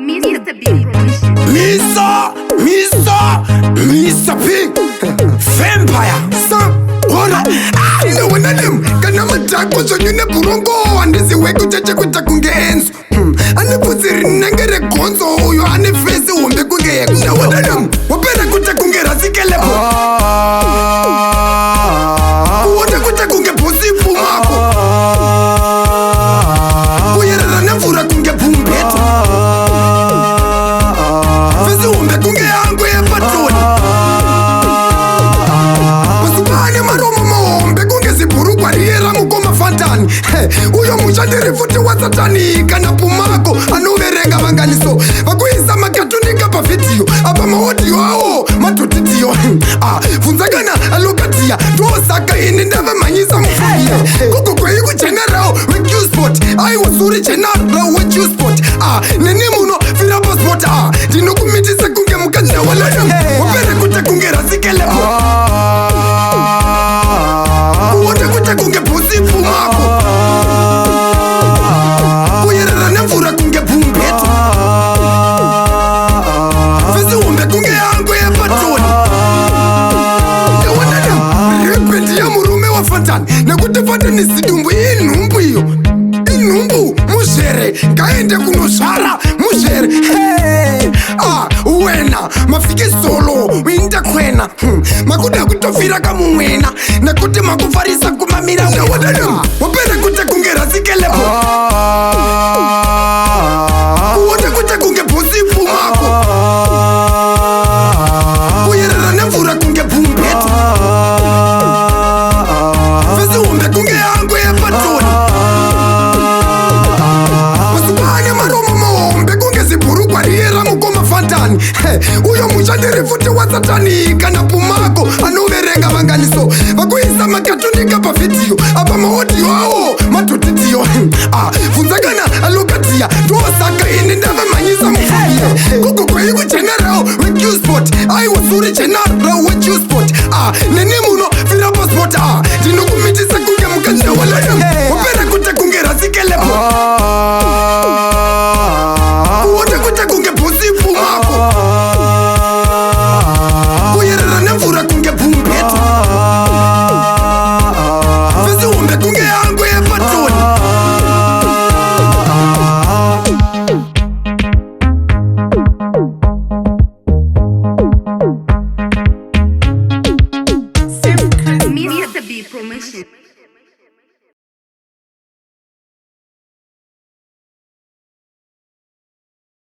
Mr. Big Production. Mr. Big Vampire. Ora, no one of them. Kana matako so you ne burongo and this way kuchache kutakungenzo. Ane puziri nangere konzo yo ane face umbe kunge. No one of them. Wapera kutakungera sikelepo. Uone kutakunge posi pumako. Kuyera na fura kunge pumbeto. Face umbe kunge yangu ya patoni. Riera mukoma fantani uyo mushandiri futi wa satani kana pumako anoverenga vanganiso vakuisa makatunika pavidiyo apa maodiyo awo matotitiyo funzakana alokatiya ndosaka ini ndavamhanyisa mufuiye koko kwei kuchenarawo weqsport aiwasuri chenarawo weqsport neni muno virapasport ndinokumitisa kunge mukadzi walaya wapere kuti kunge rasikelepo kunge pusi pumako kuyerera nemvura kunge pumbeto visi umbe kunge yangu yepatoni ndewanada rependi ya murume wa fantani nekuti fantani sidumbu inhumbu iyo inhumbu muzhere ngaende kunosvara muzhere wena mafike solo uinde kwena makuda kutofira kamumwena nekuti makufarisa kumamira wapere kuti kunge rasikelepo uone kuti kunge pusi pumako kuyerera nemvura kunge pumbeto visi umbe kunge yangu yepatoni masupane maromo mahombe kunge zibhurukwa riyera mukoma fantani uyo mushandiri futi wa satani kana pumako anoverenga vanganiso vakuisa makatunika pavidiyo apa maodiyo awo matotitiyo funzakana alokatiya ndosaka ini ndavamhanyisa mufuiye koko kwei kuchenarawo weqsport aiwasuri chenarawo weqsport neni muno virapasport ndinokumi